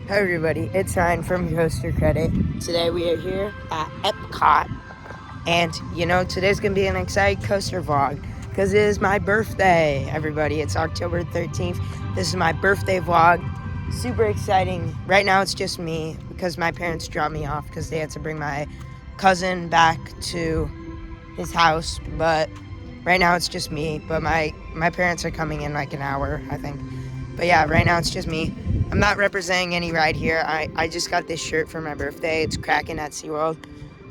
Hi everybody, it's Ryan from Coaster Credit. Today we are here at Epcot, and today's gonna be an exciting coaster vlog because it is my birthday. Everybody, it's October 13th. This is my birthday vlog. Super exciting. Right now it's just me because my parents dropped me off because they had to bring my cousin back to his house. But right now it's just me. But my parents are coming in like an hour, I think. But yeah, right now it's just me. I'm not representing any ride here. I just got this shirt for my birthday. It's Kraken at SeaWorld.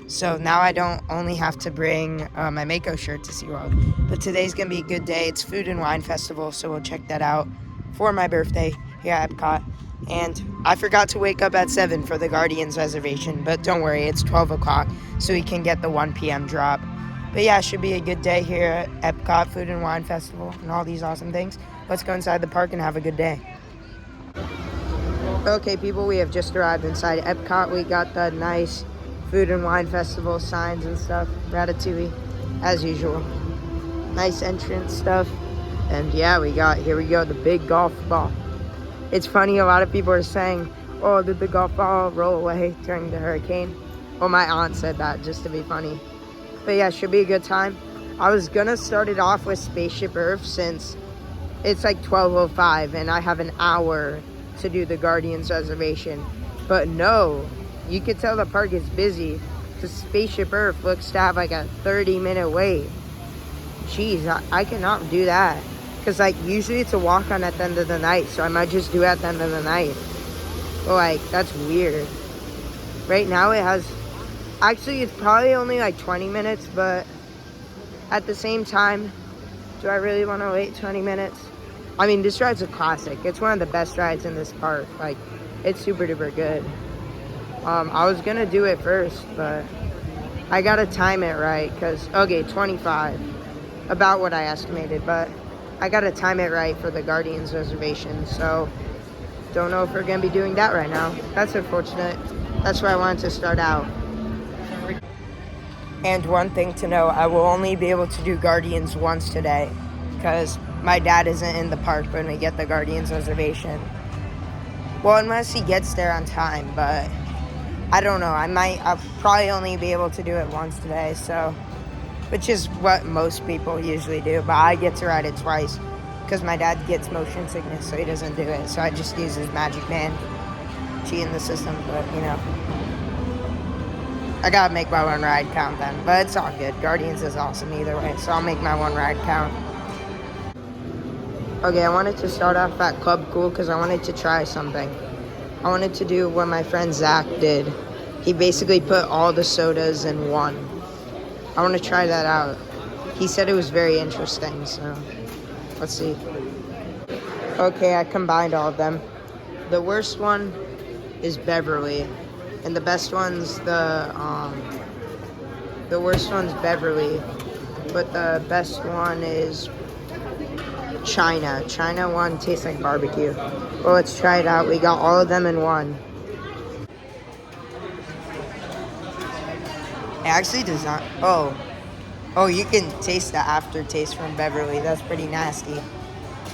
So now I don't only have to bring my Mako shirt to SeaWorld. But today's going to be a good day. It's Food and Wine Festival, so we'll check that out for my birthday here at Epcot. And I forgot to wake up at 7 for the Guardians reservation. But don't worry, it's 12 o'clock, so we can get the 1 p.m. drop. But yeah, it should be a good day here at Epcot Food and Wine Festival and all these awesome things. Let's go inside the park and have a good day. Okay, people, we have just arrived inside Epcot. We got the nice Food and Wine Festival signs and stuff. Ratatouille, as usual. Nice entrance stuff. And yeah, here we go, the big golf ball. It's funny, a lot of people are saying, oh, did the golf ball roll away during the hurricane? Well, my aunt said that just to be funny. But yeah, should be a good time. I was gonna start it off with Spaceship Earth since it's like 12:05 and I have an hour to do the Guardians reservation. But no, you could tell the park is busy because Spaceship Earth looks to have like a 30-minute wait. Jeez, I cannot do that because like usually it's a walk-on at the end of the night, so I might just do it at the end of the night. But like, that's weird. Right now it has, actually it's probably only like 20 minutes, but at the same time, do I really want to wait 20 minutes? I mean, this ride's a classic. It's one of the best rides in this park. Like, it's super duper good. I was gonna do it first, but I gotta time it right, because, okay, 25. About what I estimated, but I gotta time it right for the Guardians reservation, so don't know if we're gonna be doing that right now. That's unfortunate. That's where I wanted to start out. And one thing to know, I will only be able to do Guardians once today because my dad isn't in the park when we get the Guardians reservation. Well, unless he gets there on time, but I don't know. I'll probably only be able to do it once today, so, which is what most people usually do, but I get to ride it twice because my dad gets motion sickness, so he doesn't do it. So I just use his magic band, cheating the system, but I gotta make my one ride count then, but it's all good. Guardians is awesome either way, so I'll make my one ride count. Okay, I wanted to start off at Club Cool because I wanted to try something. I wanted to do what my friend Zach did. He basically put all the sodas in one. I want to try that out. He said it was very interesting, so let's see. Okay, I combined all of them. The worst one is Beverly. And the best one's the worst one's Beverly, but the best one is China. China one tastes like barbecue. Well, let's try it out. We got all of them in one. It actually does not, oh, you can taste the aftertaste from Beverly. That's pretty nasty,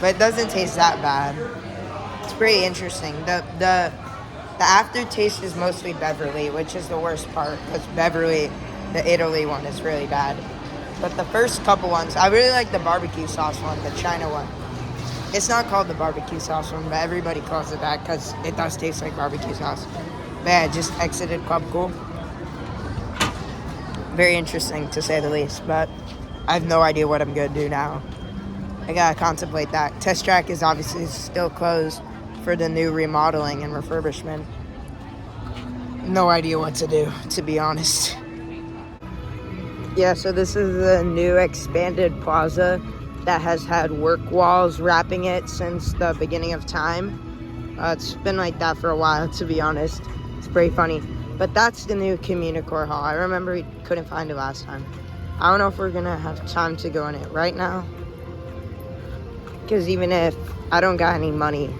but it doesn't taste that bad. It's pretty interesting. The aftertaste is mostly Beverly, which is the worst part, because Beverly, the Italy one, is really bad. But the first couple ones, I really like the barbecue sauce one, the China one. It's not called the barbecue sauce one, but everybody calls it that because it does taste like barbecue sauce. But yeah, I just exited Club Cool. Very interesting, to say the least, but I have no idea what I'm going to do now. I gotta contemplate that. Test Track is obviously still closed for the new remodeling and refurbishment. No idea what to do, to be honest. Yeah, so this is the new expanded plaza that has had work walls wrapping it since the beginning of time. It's been like that for a while, to be honest. It's pretty funny. But that's the new Communicore Hall. I remember we couldn't find it last time. I don't know if we're gonna have time to go in it right now, because even if I don't got any money,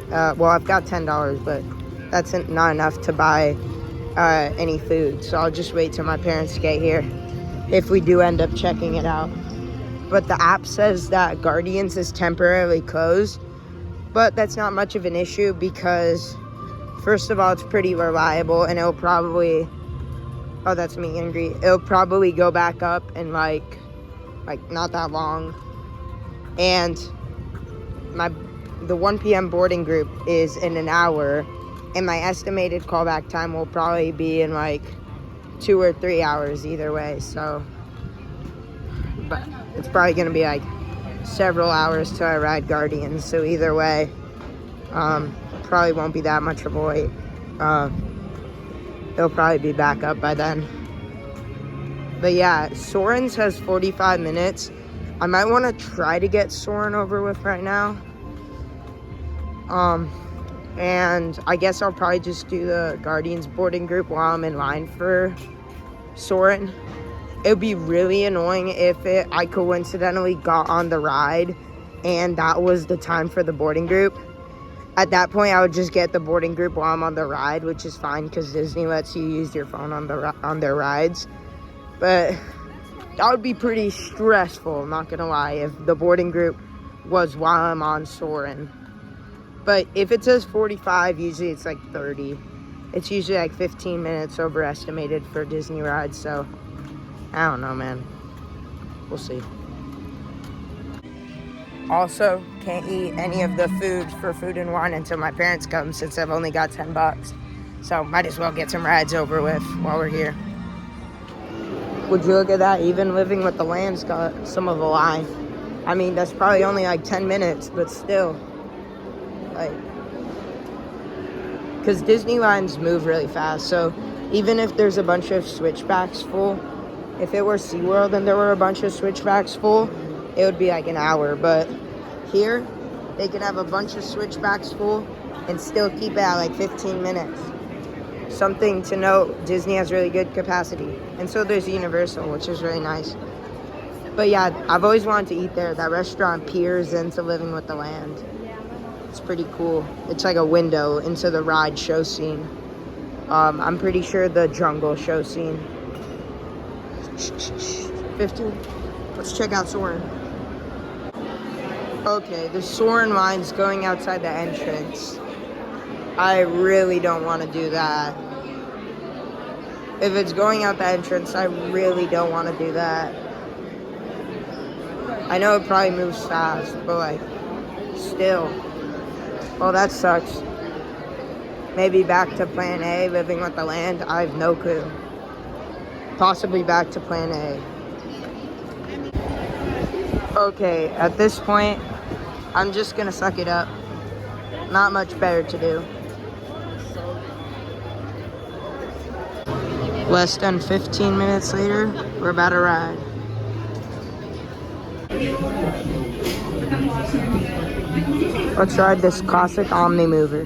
well, I've got $10, but that's not enough to buy any food. So I'll just wait till my parents get here if we do end up checking it out. But the app says that Guardians is temporarily closed, but that's not much of an issue because First of all, it's pretty reliable, and it'll probably, oh, that's meet and greet. It'll probably go back up in like not that long. And the 1 p.m. boarding group is in an hour, and my estimated callback time will probably be in like 2 or 3 hours either way. So, but it's probably gonna be like several hours till I ride Guardians. So either way, probably won't be that much of a wait. It'll probably be back up by then. But yeah, Soarin's has 45 minutes. I might want to try to get Soarin' over with right now. And I guess I'll probably just do the Guardians boarding group while I'm in line for Soarin'. It would be really annoying if I coincidentally got on the ride and that was the time for the boarding group. At that point, I would just get the boarding group while I'm on the ride, which is fine because Disney lets you use your phone on their rides. But that would be pretty stressful, I'm not gonna lie, if the boarding group was while I'm on Soarin'. But if it says 45, usually it's like 30. It's usually like 15 minutes overestimated for Disney rides, so I don't know, man. We'll see. Also, can't eat any of the food for Food and Wine until my parents come, since I've only got $10. So might as well get some rides over with while we're here. Would you look at that? Even Living with the Land's got some of a line. I mean, that's probably only like 10 minutes, but still. Like, because Disney lines move really fast, so even if there's a bunch of switchbacks full, if it were SeaWorld and there were a bunch of switchbacks full, it would be like an hour. But here, they can have a bunch of switchbacks full and still keep it at like 15 minutes. Something to note, Disney has really good capacity. And so does Universal, which is really nice. But yeah, I've always wanted to eat there. That restaurant peers into Living with the Land. It's pretty cool. It's like a window into the ride show scene. I'm pretty sure the jungle show scene. 15. Let's check out Soarin'. Okay, the Soarin' line's going outside the entrance. I really don't want to do that. If it's going out the entrance, I really don't want to do that. I know it probably moves fast, but like, still. Well, that sucks. Maybe back to Plan A, Living with the Land. I have no clue. Possibly back to Plan A. Okay, at this point, I'm just gonna suck it up. Not much better to do. Less than 15 minutes later, we're about to ride. Let's ride this classic Omni Mover.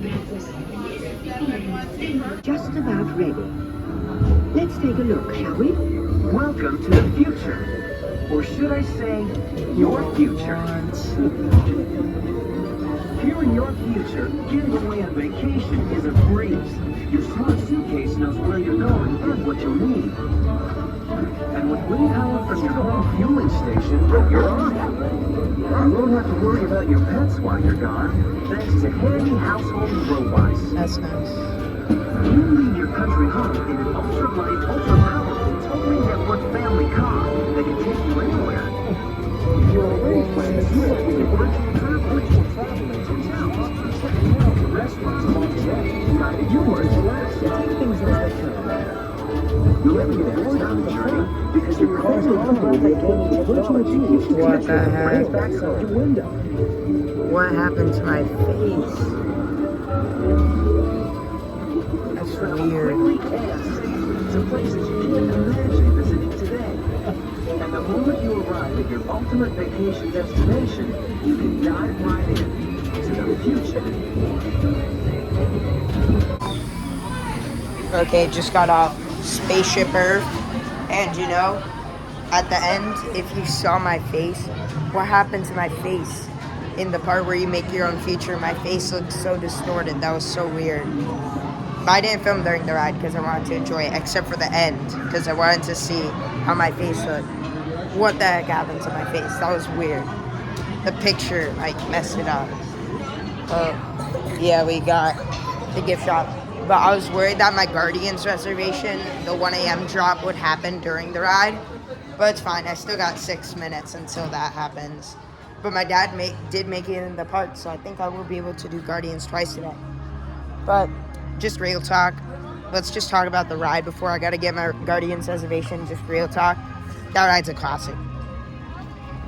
Just about ready. Let's take a look, shall we? Welcome to the future. Or should I say, your future. Here in your future, getting away on vacation is a breeze. Your smart suitcase knows where you're going and what you'll need. And with wind power from your home fueling station, you're on. You won't have to worry about your pets while you're gone, thanks to handy household robots. That's nice. You leave your country home in an ultra-light, ultra-powerful, totally networked family car that can take you anywhere. If you're away from the trip, you can virtual travel into towns, checking out the restaurants along the way, guided tours, take things as they come. You'll never get bored on the journey because your car's comfortable with virtual tickets to What the heck? right back out your window. What happened to my face? That's weird. To places you can't imagine visiting today. And the moment you arrive at your ultimate vacation destination, you can dive right in to the future. Okay, just got off Spaceship Earth, and you know, at the end, if you saw my face, what happened to my face in the part where you make your own feature? My face looked so distorted. That was so weird. But I didn't film during the ride because I wanted to enjoy it, except for the end, because I wanted to see how my face looked. What the heck happened to my face? That was weird. The picture, like, messed it up. Yeah, we got the gift shop. but I was worried that my Guardians reservation, the 1 a.m. drop, would happen during the ride. But it's fine. I still got 6 minutes until that happens. But my dad did make it in the park, so I think I will be able to do Guardians twice today. But just real talk. Let's just talk about the ride before I got to get my Guardians reservation. Just real talk. That ride's a classic.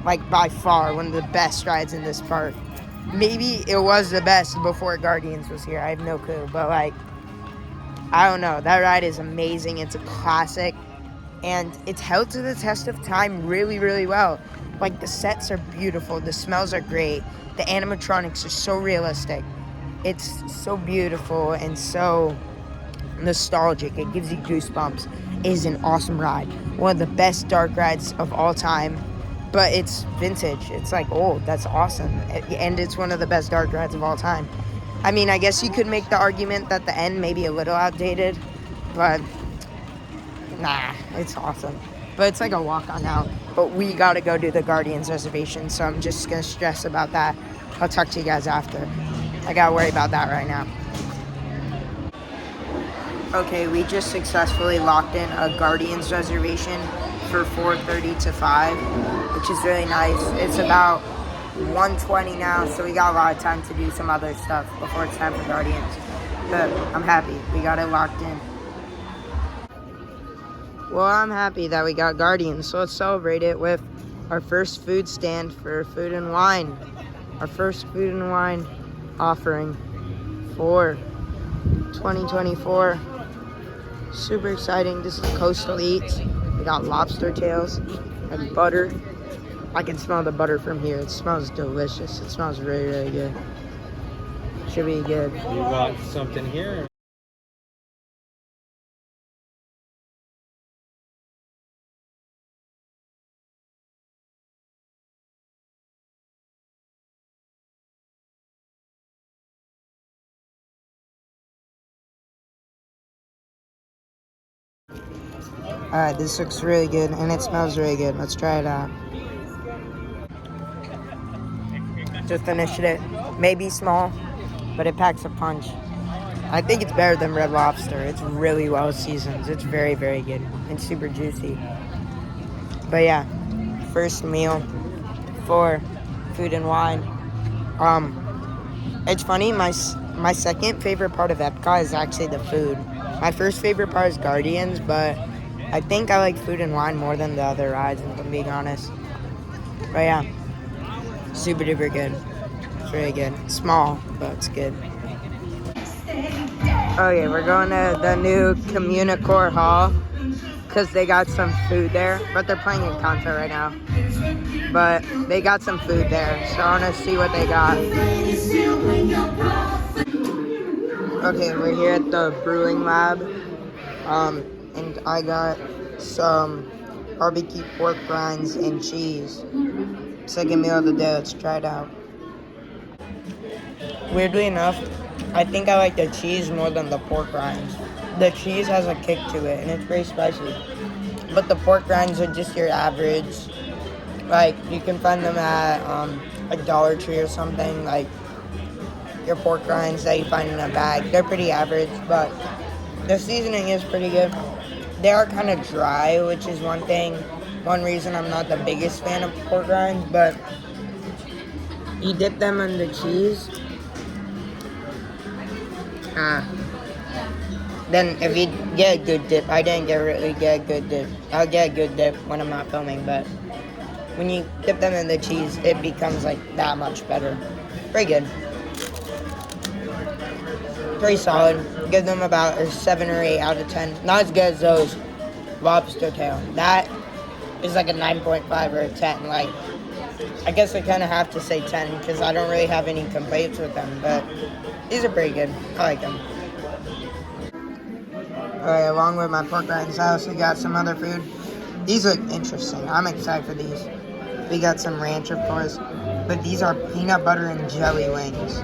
Like, by far, one of the best rides in this park. Maybe it was the best before Guardians was here. I have no clue. But, like, I don't know. That ride is amazing. It's a classic. And it's held to the test of time really, really well. Like, the sets are beautiful. The smells are great. The animatronics are so realistic. It's so beautiful and so nostalgic. It gives you goosebumps. It is an awesome ride. One of the best dark rides of all time. But it's vintage. It's like old. That's awesome. And it's one of the best dark rides of all time. I mean, I guess you could make the argument that the end may be a little outdated. But nah, it's awesome. But it's like a walk-on now. But we got to go do the Guardians reservation. So I'm just going to stress about that. I'll talk to you guys after. I got to worry about that right now. Okay, we just successfully locked in a Guardians reservation for 4:30 to 5, which is really nice. It's about 1:20 now, so we got a lot of time to do some other stuff before it's time for Guardians. But I'm happy. We got it locked in. Well, I'm happy that we got Guardians, so let's celebrate it with our first food stand for Food and Wine. Our first Food and Wine offering for 2024. Super exciting. This is Coastal Eats. We got lobster tails and butter. I can smell the butter from here. It smells delicious. It smells really, really good. Should be good. You want something here? Alright, this looks really good and it smells really good. Let's try it out. Just finished it. Maybe small, but it packs a punch. I think it's better than Red Lobster. It's really well seasoned. It's very, very good and super juicy. But yeah, first meal for Food and Wine. It's funny, my second favorite part of Epcot is actually the food. My first favorite part is Guardians, but I think I like Food and Wine more than the other rides, if I'm being honest. But yeah, super duper good. It's really good. Small, but it's good. Okay, we're going to the new Communicore Hall because they got some food there, but they're playing a concert right now. But they got some food there, so I want to see what they got. Okay, we're here at the Brewing Lab, and I got some barbecue pork rinds and cheese. Second meal of the day. Let's try it out. Weirdly enough, I think I like the cheese more than the pork rinds. The cheese has a kick to it, and it's very spicy. But the pork rinds are just your average. Like, you can find them at a Dollar Tree or something. Like, your pork rinds that you find in a bag. They're pretty average, but the seasoning is pretty good. They are kind of dry, which is one reason I'm not the biggest fan of pork rinds, but you dip them in the cheese. Then if you get a good dip, I didn't really get a good dip. I'll get a good dip when I'm not filming, but when you dip them in the cheese, it becomes like that much better. Pretty good. Pretty solid. Give them about a 7 or 8 out of 10. Not as good as those lobster tail. That is like a 9.5 or a 10. Like, I guess I kind of have to say 10 because I don't really have any complaints with them, but these are pretty good. I like them. Alright, along with my pork rinds, I also got some other food. These look interesting. I'm excited for these. We got some ranch, of course, but these are peanut butter and jelly wings.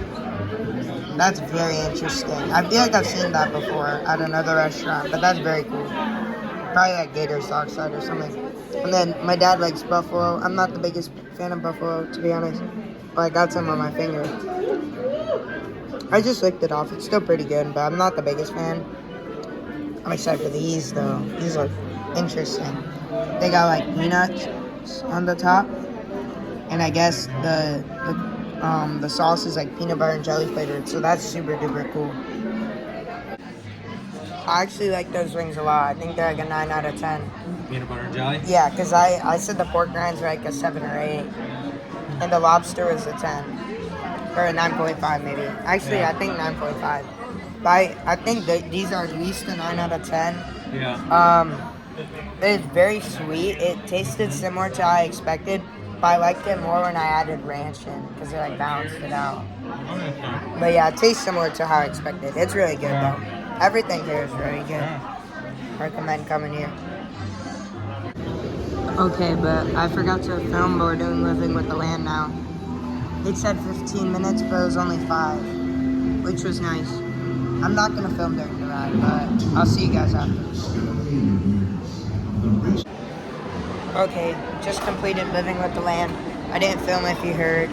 That's very interesting. I feel like I've seen that before at another restaurant, but that's very cool. Probably like Gator's Dockside or something. And then my dad likes buffalo. I'm not the biggest fan of buffalo, to be honest, but I got some on my finger. I just licked it off. It's still pretty good, but I'm not the biggest fan. I'm excited for these though. These look interesting. They got like peanuts on the top, and I guess the sauce is like peanut butter and jelly flavored. So that's super duper cool. I actually like those wings a lot. I think they're like a 9 out of 10. Peanut butter and jelly? Yeah, because I said the pork rinds were like a 7 or 8, and the lobster was a 10 or a 9.5 maybe. Actually, Yeah. I think 9.5. But I think that these are at least a 9 out of 10. Yeah. It's very sweet. It tasted similar to how I expected, but I liked it more when I added ranch in because it like balanced it out. Okay. But yeah, it tastes similar to how I expected. It's really good Yeah. though. Everything here is very good. Yeah. Recommend coming here. Okay, but I forgot to film, but we're doing Living with the Land now. It said 15 minutes, but it was only 5, which was nice. I'm not gonna film during the ride, but I'll see you guys after. Okay, just completed Living with the Land. I didn't film if you heard,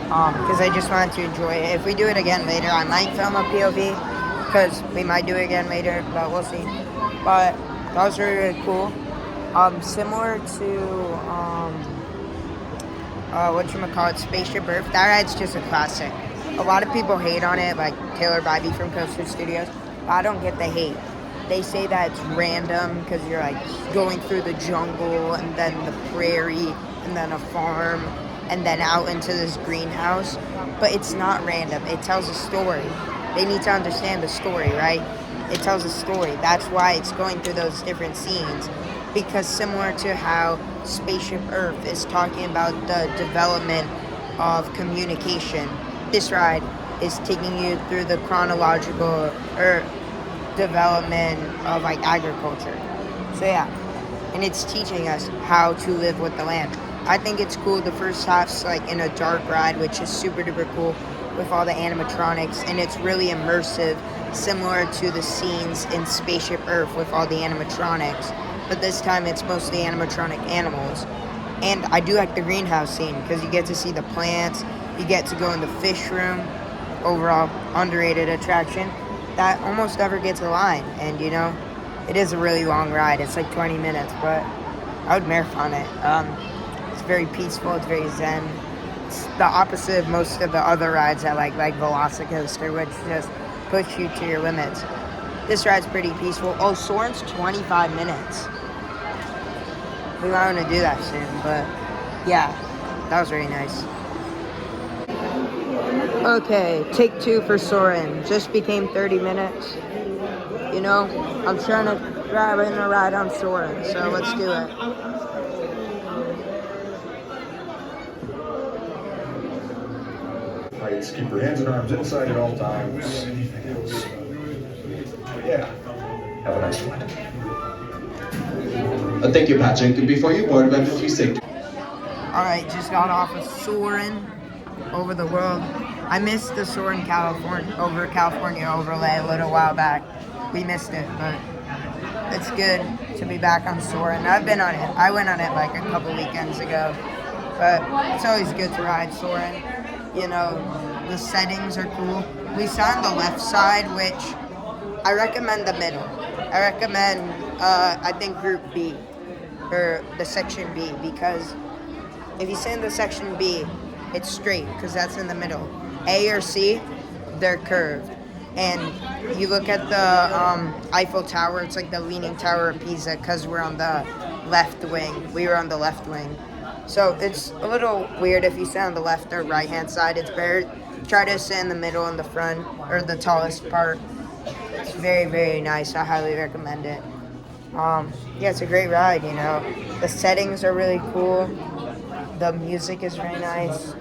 because I just wanted to enjoy it. If we do it again later, I might film a POV, because we might do it again later, but we'll see. But that was really, really cool. Similar to whatchamacallit, Spaceship Earth. That ride's just a classic. A lot of people hate on it, like Taylor Bybee from Coaster Studios, but I don't get the hate. They say that it's random because you're like going through the jungle and then the prairie and then a farm and then out into this greenhouse, but it's not random. It tells a story. They need to understand the story, right? It tells a story. That's why it's going through those different scenes, because similar to how Spaceship Earth is talking about the development of communication, this ride is taking you through the chronological development of like agriculture. So yeah, and it's teaching us how to live with the land. I think it's cool. The first half's like in a dark ride, which is super duper cool with all the animatronics, and it's really immersive, similar to the scenes in Spaceship Earth with all the animatronics, but this time it's mostly animatronic animals. And I do like the greenhouse scene because you get to see the plants, you get to go in the fish room. Overall, underrated attraction that almost never gets a line, and you know, it is a really long ride. It's like 20 minutes, but I would marathon it. It's very peaceful, it's very zen. It's the opposite of most of the other rides I like Velocicoaster, which just push you to your limits. This ride's pretty peaceful. Oh, Soarin's 25 minutes. We might want to do that soon, but yeah, that was really nice. Okay, take 2 for Soarin. Just became 30 minutes. You know, I'm trying to grab in a ride on Soarin, so let's do it. Right, just keep your hands and arms inside at all times. Yeah. Have a nice flight. Thank you, Patrick. Before you board, let me please take. Alright, just got off of Soarin' over the world. I missed the Soarin' California overlay a little while back. We missed it, but it's good to be back on Soarin'. I've been on it. I went on it like a couple weekends ago, but it's always good to ride Soarin'. You know, the settings are cool. We sat on the left side, which I recommend the middle. I recommend, I think Group B, or the Section B, because if you sit in the Section B, it's straight, because that's in the middle. A or C, they're curved. And you look at the Eiffel Tower, it's like the Leaning Tower of Pisa, because we're on the left wing. We were on the left wing. So it's a little weird if you sit on the left or right-hand side. It's better. Try to sit in the middle in the front, or the tallest part. It's very, very nice. I highly recommend it. Yeah, it's a great ride, you know. The settings are really cool. The music is very nice.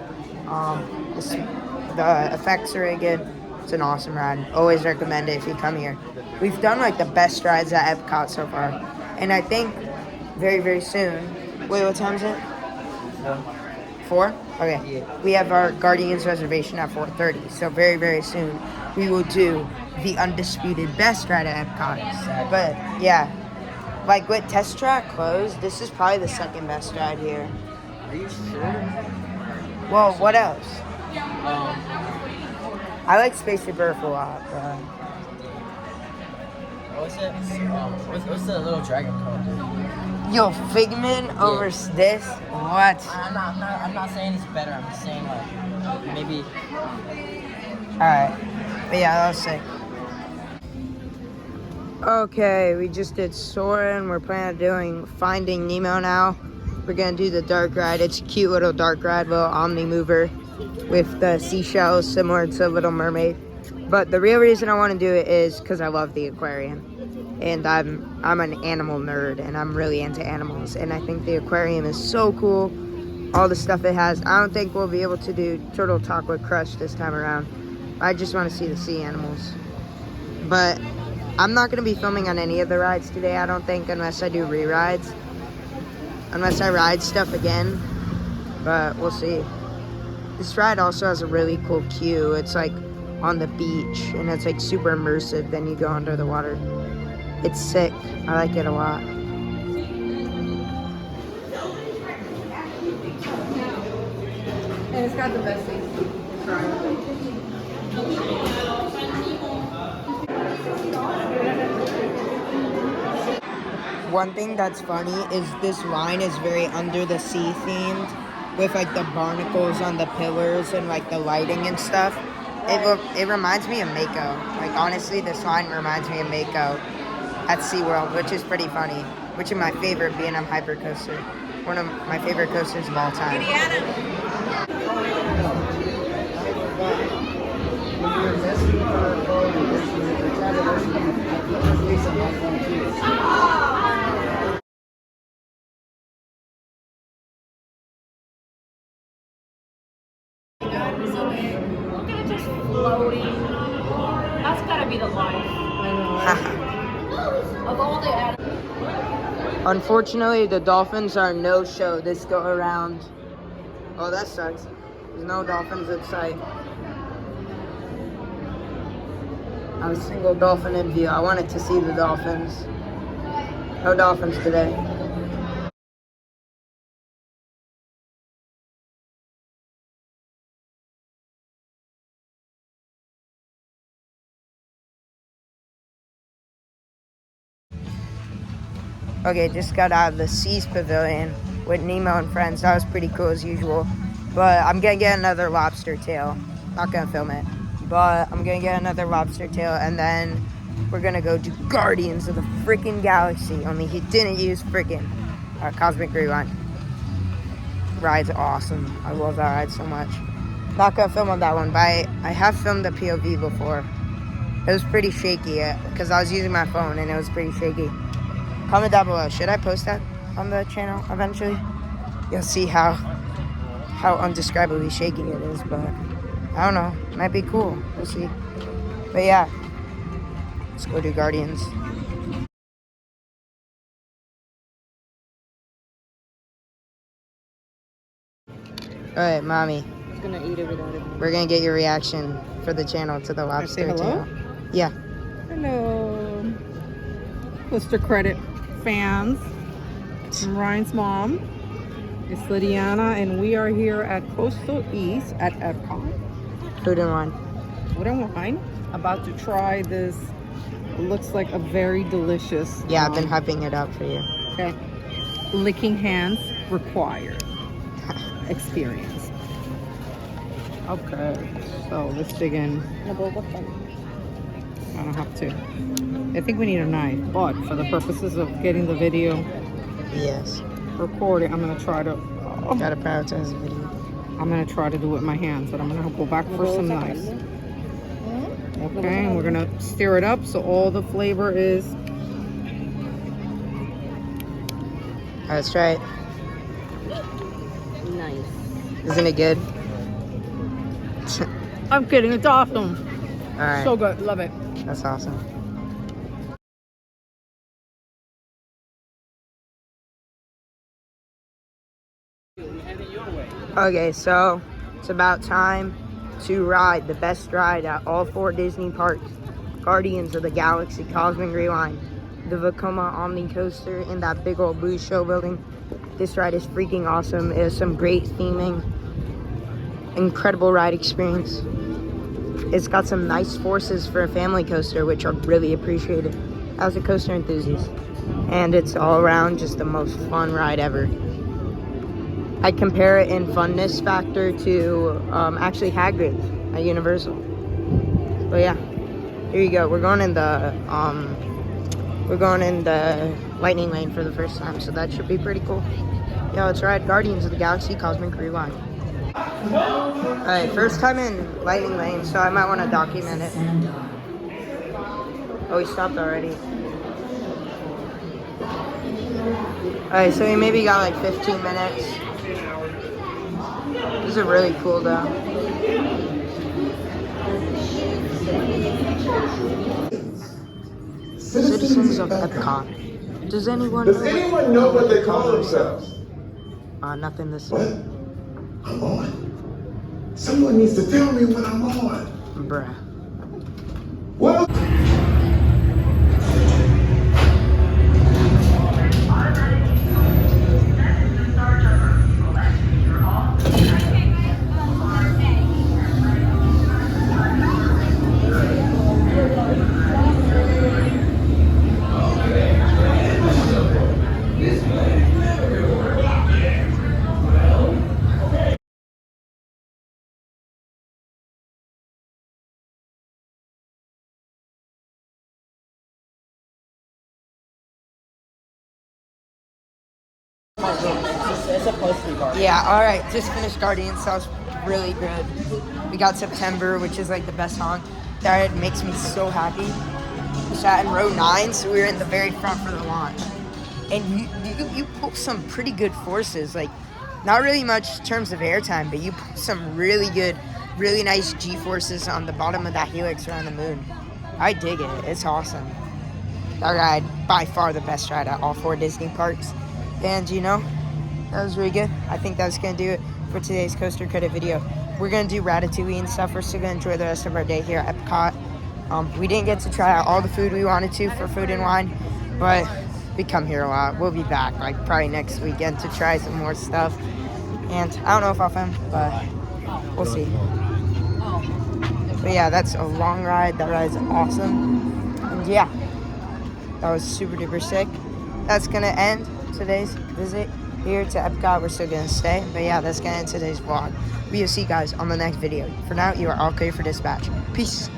The effects are really good. It's an awesome ride. Always recommend it if you come here. We've done like the best rides at Epcot so far. And I think very, very soon. Wait, what time is it? 4? Okay. We have our Guardians reservation at 4:30. So very, very soon we will do the undisputed best ride at Epcot. But yeah, like with Test Track closed, this is probably the second best ride here. Are you sure? Well, what else? I like Spaceship Earth a lot, but What's it? What's the little dragon called, dude? yo, Figment over this? What? I'm not saying it's better. I'm just saying like maybe. Alright. But yeah, that was sick. Okay, we just did Soarin'. We're planning on doing Finding Nemo now. We're gonna do the dark ride. It's a cute little dark ride, little Omni mover with the seashells similar to Little Mermaid. But the real reason I want to do it is because I love the aquarium. And I'm an animal nerd, and I'm really into animals. And I think the aquarium is so cool. All the stuff it has. I don't think we'll be able to do Turtle Talk with Crush this time around. I just want to see the sea animals. But I'm not going to be filming on any of the rides today, I don't think, unless I do re-rides. Unless I ride stuff again. But we'll see. This ride also has a really cool queue. It's like on the beach, and it's like super immersive. Then you go under the water. It's sick. I like it a lot. And it's got the best thing. One thing that's funny is this line is very under the sea themed, with like the barnacles on the pillars and like the lighting and stuff. It reminds me of Mako. Like honestly, this line reminds me of Mako at SeaWorld, which is pretty funny. Which is my favorite B&M Hypercoaster. One of my favorite coasters of all time. Look at it just floating. That's gotta be the life. Of all the animals. Unfortunately, the dolphins are no-show this go around. Oh, that sucks. There's no dolphins in sight. Not a single dolphin in view. I wanted to see the dolphins. No dolphins today. Okay, just got out of the Seas Pavilion with Nemo and friends. That was pretty cool as usual. But I'm gonna get another lobster tail. Not gonna film it. But I'm gonna get another lobster tail, and then we're gonna go do Guardians of the freaking Galaxy. Only he didn't use freaking Cosmic Rewind. Ride's awesome. I love that ride so much. Not gonna film on that one, but I have filmed the POV before. It was pretty shaky because I was using my phone and it was pretty shaky. Comment down below. Should I post that on the channel eventually? You'll see how undescribably shaky it is, but I don't know. It might be cool. We'll see. But yeah, let's go do Guardians. Alright, mommy. He's gonna eat it without it. We're gonna get your reaction for the channel to the lobster hello? tail. Yeah. Hello. Mr. Credit fans. I'm Ryan's mom. It's Lydiana, and we are here at Coastal East at Epcot. Food and wine. Food and wine. About to try this. It looks like a very delicious. Yeah, I've been hyping it up for you. Okay. Licking hands required. Experience. Okay, so let's dig in. I don't have to. I think we need a knife, but for the purposes of getting the video Yes. recorded, I'm gonna try to. Gotta prioritize the video. I'm gonna try to do it with my hands, but I'm gonna go back for some knives. Okay, and we're gonna stir it up so all the flavor is. Alright, let's try it. Nice. Isn't it good? I'm kidding. It's awesome. Alright. So good. Love it. That's awesome. Okay, so it's about time to ride the best ride at all 4 Disney parks. Guardians of the Galaxy Cosmic Rewind, the Vekoma Omni Coaster in that big old blue show building. This ride is freaking awesome. It has some great theming. Incredible ride experience. it's got some nice forces for a family coaster, which are really appreciated as a coaster enthusiast. And it's all around just the most fun ride ever. I compare it in funness factor to actually Hagrid's at Universal. But yeah, here you go. We're going in the lightning lane for the first time, so that should be pretty cool. Yeah, let's ride Guardians of the Galaxy Cosmic Rewind. Alright, first time in lightning lane, so I might want to document it. Oh, he stopped already. Alright, so he maybe got like 15 minutes. This is really cool though. Citizens of Epcot. Does anyone know what they call themselves? Nothing to say. What? I'm on. Someone needs to tell me when I'm on. Bruh. Well. It's supposed to be Guardians. Yeah, alright, just finished Guardians, so that was really good. We got September, which is like the best song. That makes me so happy. We sat in row 9, so we were in the very front for the launch. And you pull some pretty good forces, like not really much in terms of airtime, but you pull some really good, really nice G-forces on the bottom of that helix around the moon. I dig it, it's awesome. That ride, by far the best ride at all 4 Disney parks. And you know, that was really good. I think that's going to do it for today's coaster credit video. We're going to do Ratatouille and stuff. We're still going to enjoy the rest of our day here at Epcot. We didn't get to try out all the food we wanted to for food and wine, but we come here a lot. We'll be back like probably next weekend to try some more stuff. And I don't know if I'll film, but we'll see. But yeah, that's a long ride. That ride's awesome. And yeah, that was super duper sick. That's going to end today's visit here to Epcot. We're still gonna stay, but yeah, that's gonna end today's vlog. We will see you guys on the next video. For now, you are all clear for dispatch. Peace.